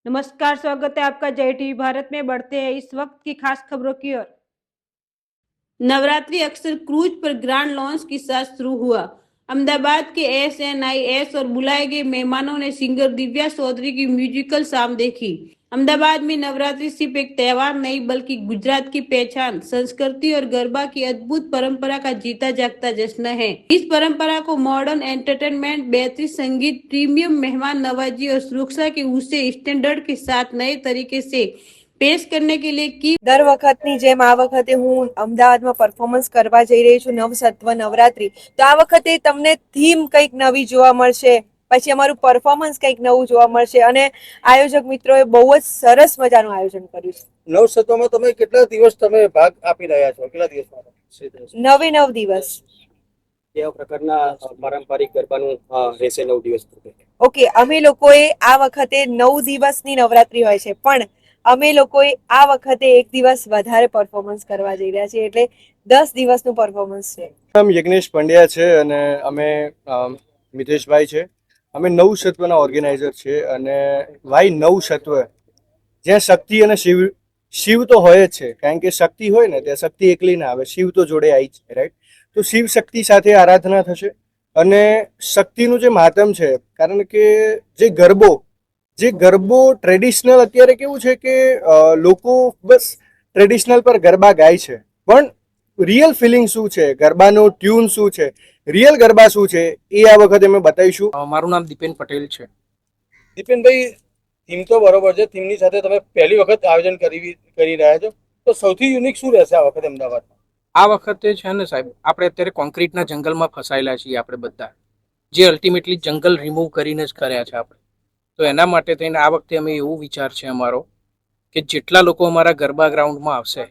नमस्कार, स्वागत है आपका जय टीवी भारत में। बढ़ते हैं इस वक्त की खास खबरों की ओर। नवरात्रि अक्सर क्रूज पर ग्रैंड लॉन्च के साथ शुरू हुआ। अहमदाबाद के SNIS और बुलाए गए मेहमानों ने सिंगर दिव्या चौधरी की म्यूजिकल शाम देखी। अहमदाबाद में नवरात्रि सिर्फ एक त्योहार नहीं बल्कि गुजरात की पहचान, संस्कृति और गरबा की अद्भुत परंपरा का जीता जागता जश्न है। इस परंपरा को मॉडर्न एंटरटेनमेंट, बेहतरीन संगीत, प्रीमियम मेहमान नवाजी और सुरक्षा के ऊंचे स्टैंडर्ड के साथ नए तरीके से पेश करने के लिए की। દર વખતની જેમ આ વખતે હું અમદાવાદમાં પરફોર્મન્સ કરવા જઈ રહી છું નવસત્વ નવરાત્રી. તો આ વખતે તમને થીમ કંઈક નવી જોવા મળશે, પછી અમારું પરફોર્મન્સ કંઈક નવું જોવા મળશે અને આયોજક મિત્રોએ બહુ જ સરસ મજાનું આયોજન કર્યું છે. નવસત્વમાં તમે કેટલા દિવસ તમે ભાગ આપી રહ્યા છો? કેટલા દિવસમાં? 9 દિવસ. કેવા પ્રકારના પારંપરિક ગરબાનું રહેશે 9 દિવસ? ઓકે, અમે લોકોએ આ વખતે 9 દિવસની નવરાત્રી હોય છે, પણ અમે લોકોએ આ વખતે એક દિવસ વધારે પરફોર્મન્સ કરવા જઈ રહ્યા છીએ, એટલે 10 દિવસનું પરફોર્મન્સ છે. નામ યજ્ઞેશ પંડ્યા છે અને અમે મિતેશભાઈ છે. અમે નવસત્વના ઓર્ગેનાઇઝર છે. અને વાય નવસત્વ, જ્યાં શક્તિ અને શિવ તો હોય જ છે, કારણ કે શક્તિ હોય ને ત્યાં શક્તિ એકલી ના આવે, શિવ તો જોડે આવી જ છે, રાઈટ? તો શિવ શક્તિ સાથે આરાધના થશે અને શક્તિનું જે મહાત્મ છે, કારણ કે જે ગરબો ટ્રેડિશનલ, અત્યારે કેવું છે કે લોકો બસ ટ્રેડિશનલ પર ગરબા ગાય છે, પણ રિયલ ફિલિંગ શું છે, ગરબાનો ટ્યુન શું છે, રિયલ ગરબા શું છે, એ આ વખતે અમે બતાવીશું. મારું નામ દીપેન પટેલ છે. દીપેનભાઈ, થીમ તો બરોબર છે, થીમની સાથે તમે પહેલી વખત આયોજન કરી રહ્યા છો, તો સૌથી યુનિક શું રહેશે આ વખતે અમદાવાદમાં? આ વખતે છે ને સાહેબ, આપણે અત્યારે કોન્ક્રીટના જંગલમાં ફસાયેલા છીએ આપણે બધા, જે અલ્ટિમેટલી જંગલ રિમૂવ કરીને જ કર્યા છે આપણે. તો એના માટે થઈને આ વખતે અમે એવું વિચાર છે અમારો કે જેટલા લોકો અમારા ગરબા ગ્રાઉન્ડમાં આવશે